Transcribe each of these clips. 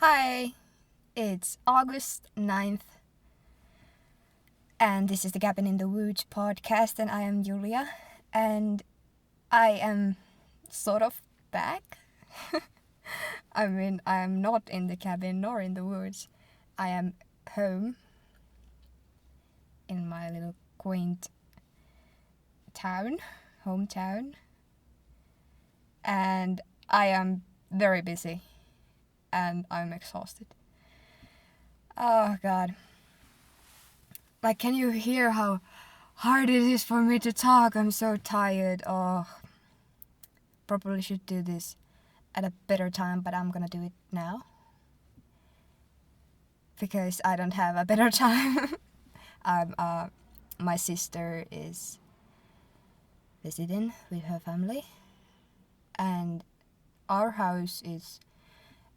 Hi, it's August 9th, and this is the Cabin in the Woods podcast, and I am Julia, and I am sort of back. I am not in the cabin nor in the woods. I am home in my little quaint hometown, and I am very busy, and I'm exhausted. Oh god. Like, can you hear how hard it is for me to talk? I'm so tired. Oh, probably should do this at a better time, but I'm gonna do it now. Because I don't have a better time. My sister is visiting with her family. And our house is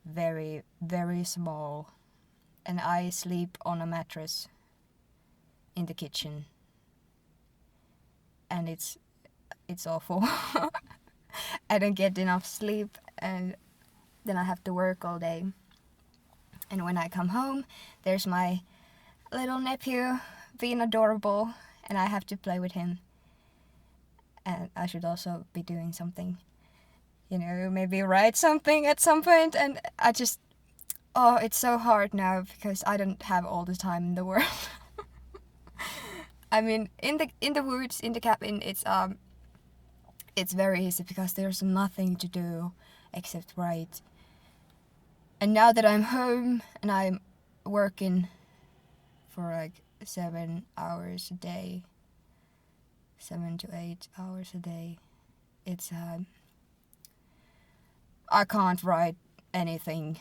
very, very small. And I sleep on a mattress in the kitchen, and it's awful. I don't get enough sleep, and then I have to work all day. And when I come home, there's my little nephew being adorable, and I have to play with him. And I should also be doing something, maybe write something at some point. And it's so hard now because I don't have all the time in the world. I mean, in the woods, in the cabin, it's very easy because there's nothing to do except write. And now that I'm home and I'm working for like 7 hours a day, 7 to 8 hours a day, it's I can't write anything,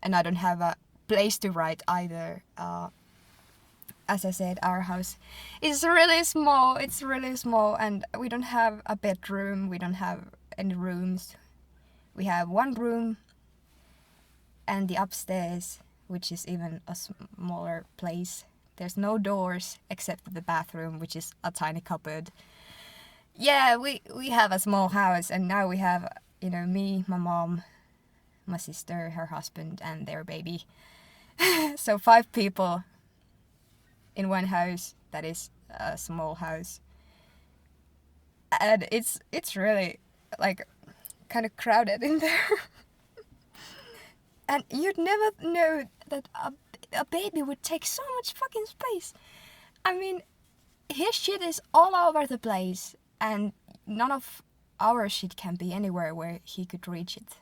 and I don't have a place to write either. As I said, our house is really small. It's really small, and we don't have a bedroom. We don't have any rooms. We have one room and the upstairs, which is even a smaller place. There's no doors except the bathroom, which is a tiny cupboard. Yeah, we have a small house, and now we have, me, my mom, my sister, her husband, and their baby. So 5 people in one house that is a small house. And it's really like kind of crowded in there. And you'd never know that a baby would take so much fucking space. I mean, his shit is all over the place, and none of our shit can be anywhere where he could reach it.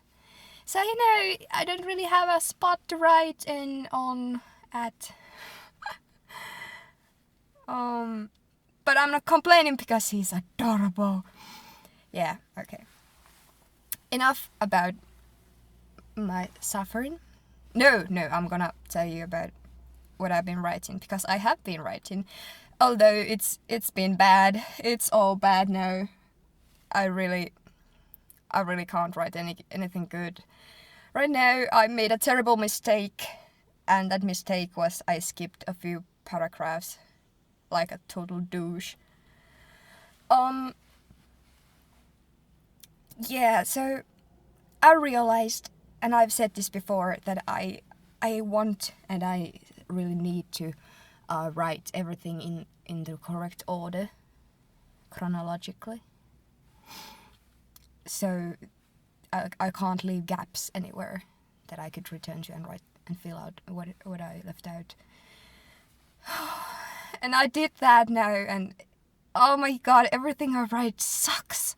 So, I don't really have a spot to write on at. But I'm not complaining because he's adorable. Yeah, okay. Enough about my suffering. No, I'm gonna tell you about what I've been writing, because I have been writing. Although it's been bad. It's all bad now. I really can't write anything good. Right now I made a terrible mistake, and that mistake was I skipped a few paragraphs like a total douche. Yeah, so I realized, and I've said this before, that I want and I really need to write everything in the correct order, chronologically. So I can't leave gaps anywhere that I could return to and write and fill out what I left out. And I did that now, and oh my god, everything I write sucks.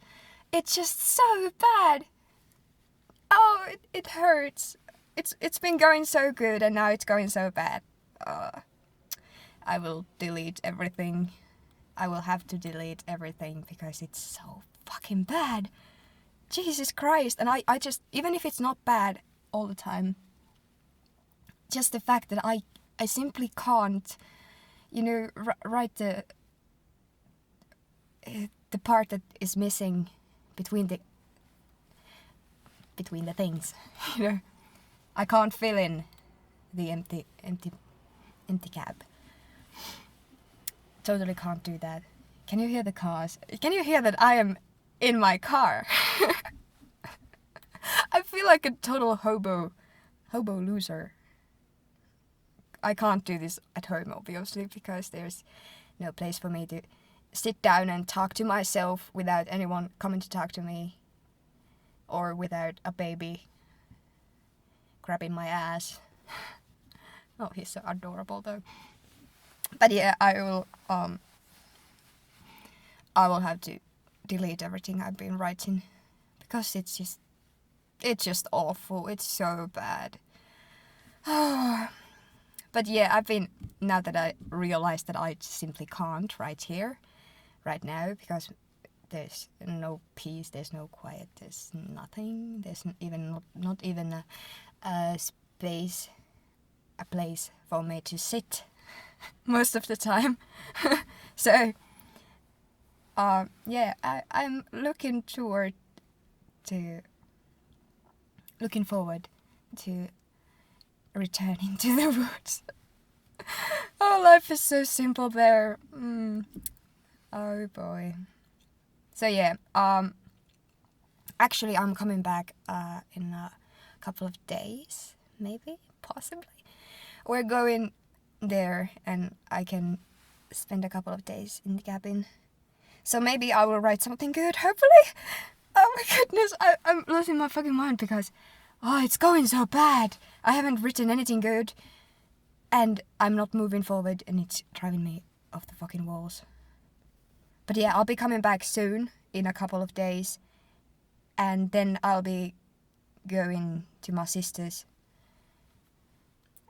It's just so bad. Oh, it hurts. It's been going so good, and now it's going so bad. I will delete everything. I will have to delete everything because it's so fucking bad. Jesus Christ. And I just, even if it's not bad all the time, just the fact that I simply can't, write the part that is missing between the things. I can't fill in the empty cab. Totally can't do that. Can you hear the cars? Can you hear that I am in my car? I feel like a total hobo hobo loser. I can't do this at home, obviously, because there's no place for me to sit down and talk to myself without anyone coming to talk to me, or without a baby grabbing my ass. Oh, he's so adorable though. But yeah, I will have to delete everything I've been writing, because it's just awful. It's so bad. But yeah, now that I realized that I simply can't write here, right now, because there's no peace, there's no quiet, there's nothing, there's not even a space, a place for me to sit most of the time. So, yeah, I'm looking forward to returning to the woods. Oh, life is so simple there. Oh boy. So yeah, actually I'm coming back in a couple of days, maybe, possibly. We're going there and I can spend a couple of days in the cabin. So maybe I will write something good, hopefully. Oh my goodness, I'm losing my fucking mind because it's going so bad. I haven't written anything good and I'm not moving forward and it's driving me off the fucking walls. But yeah, I'll be coming back soon, in a couple of days. And then I'll be going to my sister's.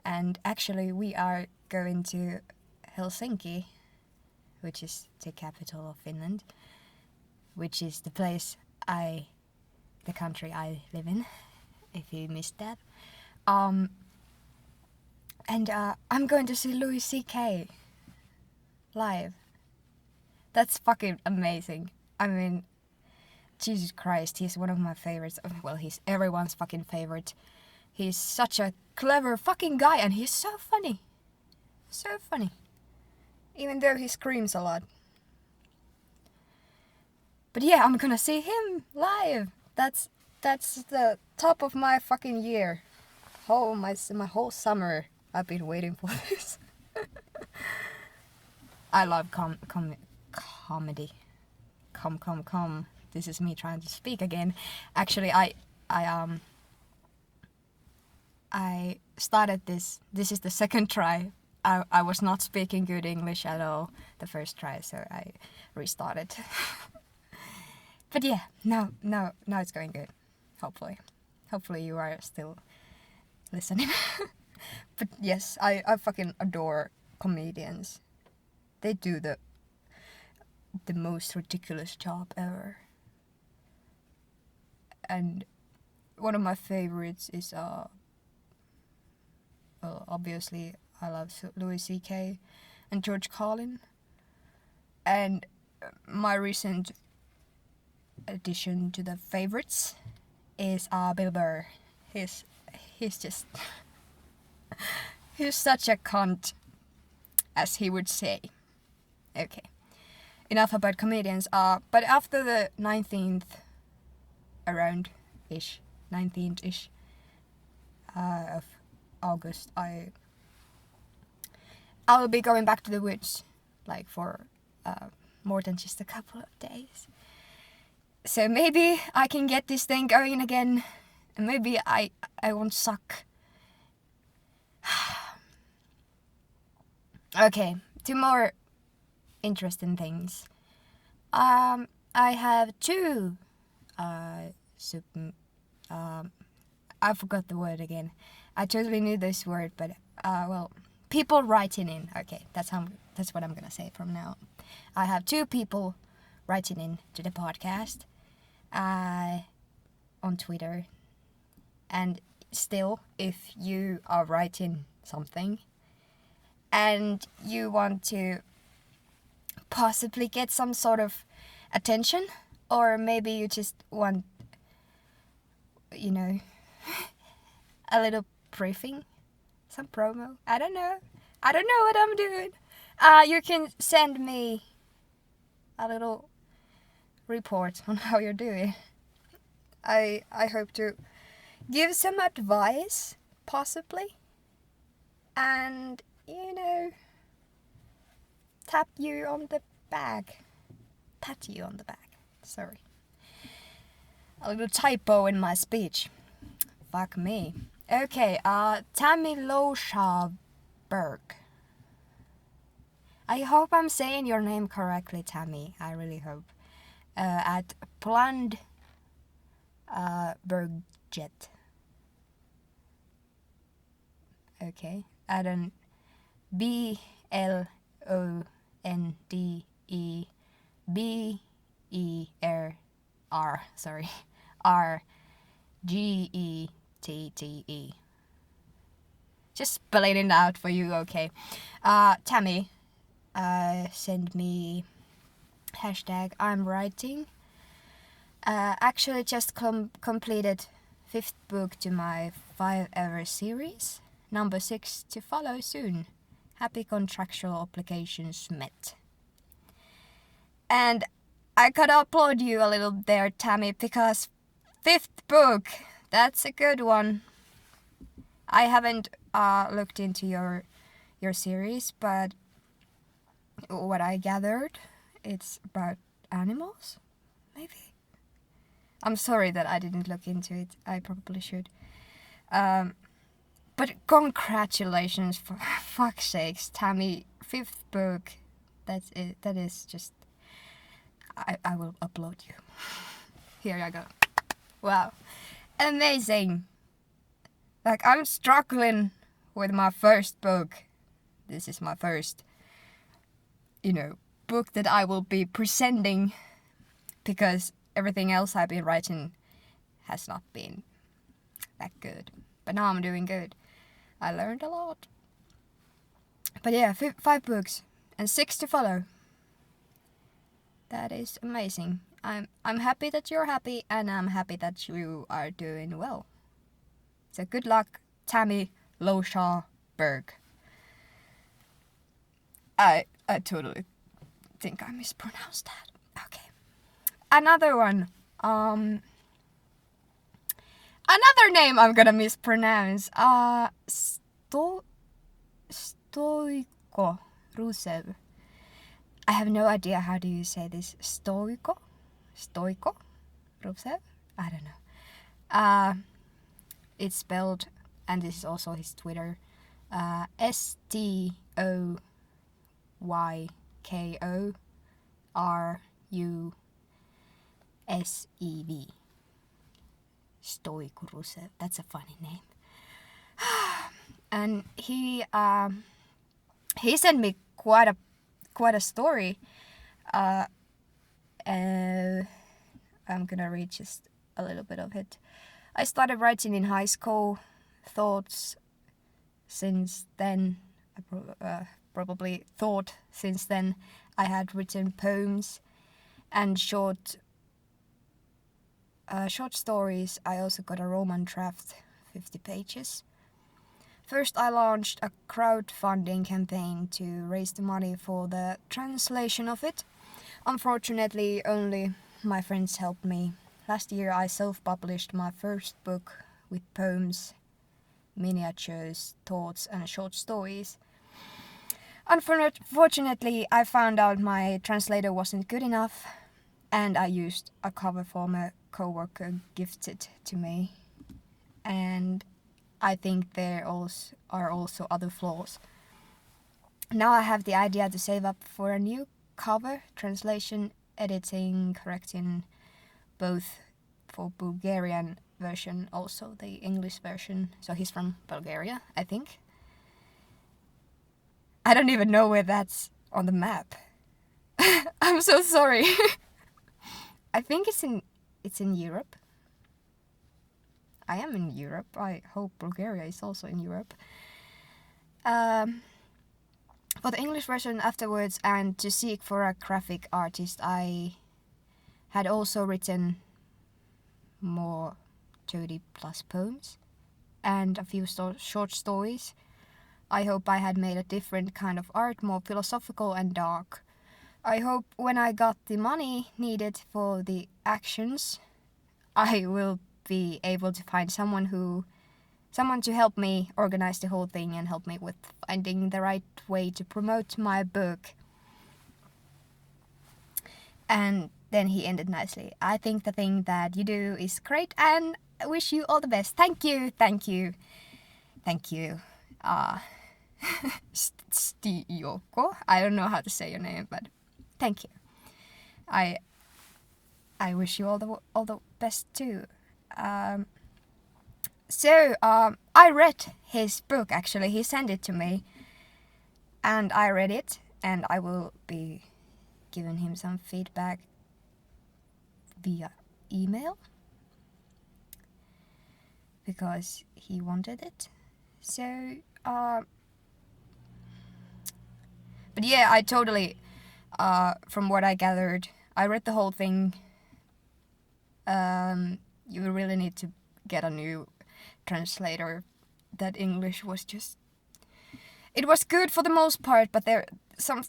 And actually we are going to Helsinki, which is the capital of Finland, which is the country I live in, if you missed that. And I'm going to see Louis C.K. live. That's fucking amazing. I mean, Jesus Christ, he's one of my favorites. Well, he's everyone's fucking favorite. He's such a clever fucking guy and he's so funny. So funny. Even though he screams a lot. But yeah, I'm gonna see him live. That's the top of my fucking year. My whole summer I've been waiting for this. I love comedy. This is me trying to speak again. Actually, I started this. This is the second try. I was not speaking good English at all the first try, so I restarted. But yeah, now it's going good. Hopefully you are still listening. But yes, I fucking adore comedians. They do the most ridiculous job ever. And one of my favorites is well, obviously I love Louis C.K. and George Carlin. And my recent addition to the favorites is Bill Burr. He's just he's such a cunt, as he would say. Okay, enough about comedians. But after the 19th ish of August, I will be going back to the woods, like for more than just a couple of days. So maybe I can get this thing going again, and maybe I won't suck. Okay, 2 more interesting things. I have 2 I forgot the word again. I totally knew this word, but well, people writing in. Okay, that's what I'm gonna say from now. I have 2 people writing in to the podcast on Twitter. And still, if you are writing something and you want to possibly get some sort of attention, or maybe you just want, a little briefing, some promo. I don't know what I'm doing. You can send me a little report on how you're doing. I hope to give some advice possibly, and, tap you on the back. Pat you on the back. Sorry. A little typo in my speech. Fuck me. Okay, Tammy Loshaberg. I hope I'm saying your name correctly, Tammy. I really hope. At Planned Bergjet. Okay. At an BLONDEBER. Sorry. RGETTE. Just spelling it out for you, okay. Tammy, send me hashtag I'm writing. Actually just completed 5th book to my 5 ever series. Number 6 to follow soon. Happy contractual obligations met. And I gotta applaud you a little there, Tammy, because 5th book, that's a good one. I haven't looked into your series, but what I gathered, it's about animals, maybe? I'm sorry that I didn't look into it. I probably should. But congratulations, for fuck's sakes, Tammy, 5th book. That's it. That is just... I will applaud you. Here I go. Wow. Amazing. Like, I'm struggling with my 1st book. This is my first, book that I will be presenting, because everything else I've been writing has not been that good. But now I'm doing good. I learned a lot. But yeah, 5 books and 6 to follow. That is amazing. I'm happy that you're happy, and I'm happy that you are doing well. So good luck, Tammy Loshaberg. I totally think I mispronounced that. Okay. Another one. Another name I'm gonna mispronounce. Stoiko Rusev. I have no idea how do you say this. Stoiko Rusev? I don't know. It's spelled, and this is also his Twitter, STOYKO RUSEV. Stoiko Rusev. That's a funny name. And he sent me quite a story. I'm gonna read just a little bit of it. I started writing in high school. Thoughts since then. Probably thought since then I had written poems and short stories. I also got a Roman draft, 50 pages. First, I launched a crowdfunding campaign to raise the money for the translation of it. Unfortunately, only my friends helped me. Last year, I self-published my first book with poems, miniatures, thoughts, and short stories. Unfortunately, I found out my translator wasn't good enough, and I used a cover form a coworker gifted to me. And I think there are also other flaws. Now I have the idea to save up for a new cover, translation, editing, correcting, both for Bulgarian version, also the English version. So he's from Bulgaria, I think. I don't even know where that's on the map. I'm so sorry. I think it's in Europe. I am in Europe. I hope Bulgaria is also in Europe. For the English version afterwards, and to seek for a graphic artist, I had also written more 30 plus poems and a few short stories. I hope I had made a different kind of art, more philosophical and dark. I hope when I got the money needed for the actions, I will be able to find someone who someone to help me organize the whole thing and help me with finding the right way to promote my book. And then he ended nicely. I think the thing that you do is great and I wish you all the best. Thank you. Stiyoko. I don't know how to say your name, but thank you. I wish you all the best too. So I read his book actually. He sent it to me, and I read it, and I will be giving him some feedback via email because he wanted it. So but yeah, I totally from what I gathered, I read the whole thing. You really need to get a new translator. That English was just, it was good for the most part, but there some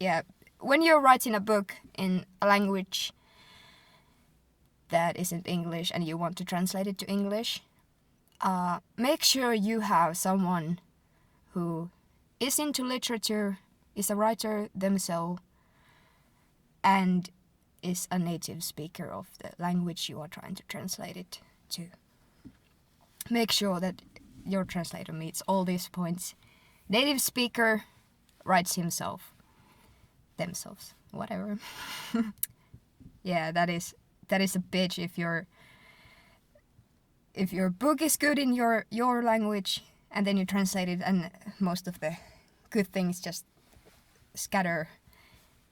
yeah, when you're writing a book in a language that isn't English and you want to translate it to English, make sure you have someone who is into literature, is a writer themselves, and is a native speaker of the language you are trying to translate it to. Make sure that your translator meets all these points. Native speaker writes himself, themselves, whatever. Yeah, that is a bitch if your book is good in your language and then you translate it and most of the good things just scatter.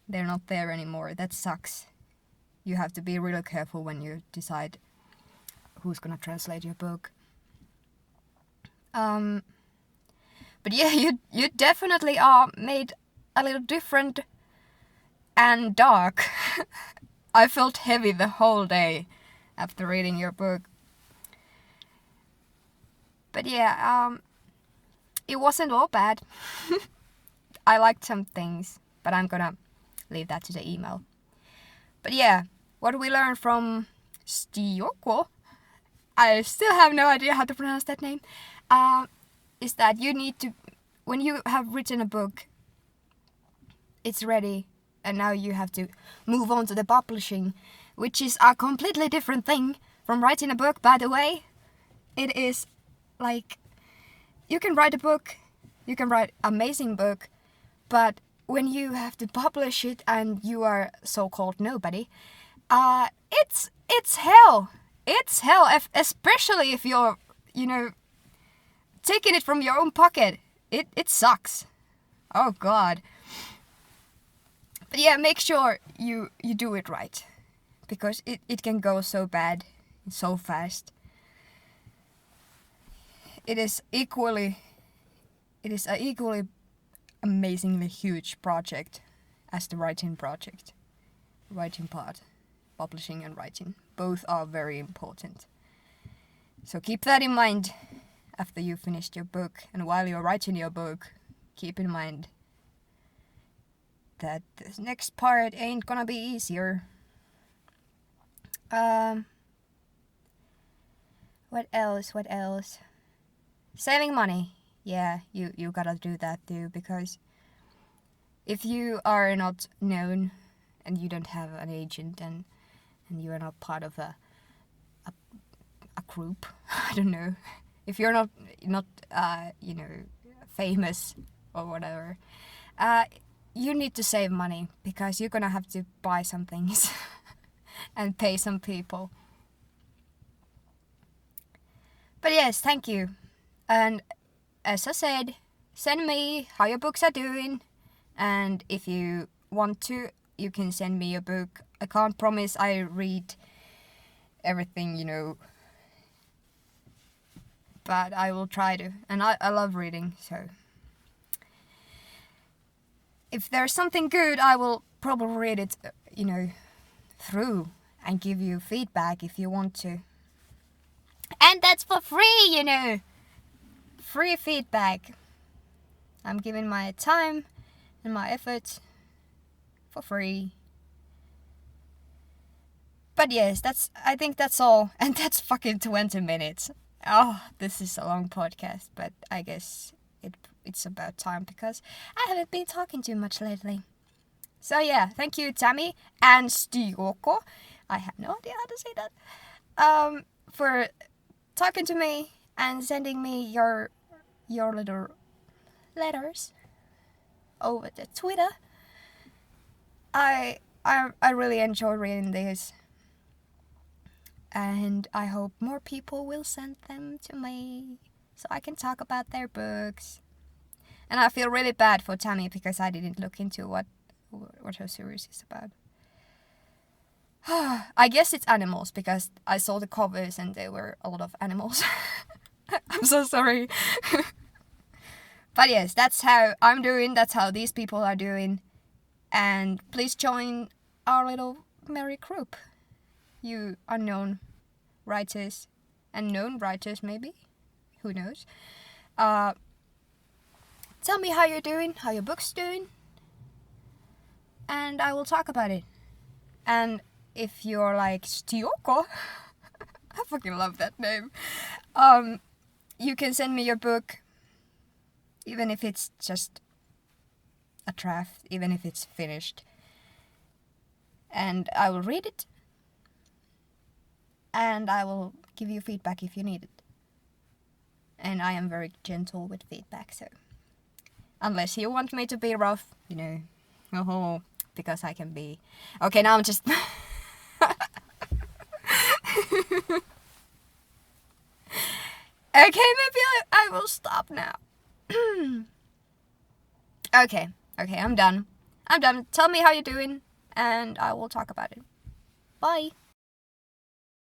They're not there anymore. That sucks. You have to be really careful when you decide who's gonna translate your book. But yeah, you definitely are made a little different and dark. I felt heavy the whole day after reading your book. But yeah, it wasn't all bad. I liked some things, but I'm gonna leave that to the email. But yeah, what we learned from Stiyoko, I still have no idea how to pronounce that name, is that you need to, when you have written a book, it's ready, and now you have to move on to the publishing, which is a completely different thing from writing a book, by the way. It is like, you can write a book, you can write an amazing book, but when you have to publish it and you are so-called nobody, it's hell. It's hell, especially if you're, taking it from your own pocket. It sucks. Oh God. But yeah, make sure you do it right, because it can go so bad, so fast. It is a equally amazingly huge project as the writing project. Writing part, publishing and writing, both are very important. So keep that in mind after you finished your book, and while you're writing your book, keep in mind that this next part ain't gonna be easier. What else? Saving money. Yeah, you gotta do that too, because if you are not known and you don't have an agent and you are not part of a group, I don't know, if you're not famous or whatever, you need to save money, because you're gonna have to buy some things and pay some people. But yes, thank you. And as I said, send me how your books are doing, and if you want to, you can send me a book. I can't promise I read everything, but I will try to, and I love reading, so if there's something good, I will probably read it, through and give you feedback if you want to. And that's for free, free feedback. I'm giving my time and my effort for free. But yes, I think that's all, and that's fucking 20 minutes. Oh, this is a long podcast, but I guess it's about time because I haven't been talking too much lately. So yeah, thank you, Tammy and Stioko. I have no idea how to say that. For talking to me and sending me your little letters over the Twitter. I really enjoy reading this, and I hope more people will send them to me so I can talk about their books. And I feel really bad for Tammy because I didn't look into what her series is about. I guess it's animals because I saw the covers and there were a lot of animals. I'm so sorry. But yes, that's how I'm doing, that's how these people are doing. And please join our little merry group. You unknown writers and known writers maybe. Who knows? Tell me how you're doing, how your book's doing. And I will talk about it. And if you're like Stioko, I fucking love that name. You can send me your book, even if it's just a draft, even if it's finished. And I will read it. And I will give you feedback if you need it. And I am very gentle with feedback, so unless you want me to be rough, because I can be. Okay, now I'm just. Okay, maybe I will stop now. Okay, I'm done. Tell me how you're doing, and I will talk about it. Bye.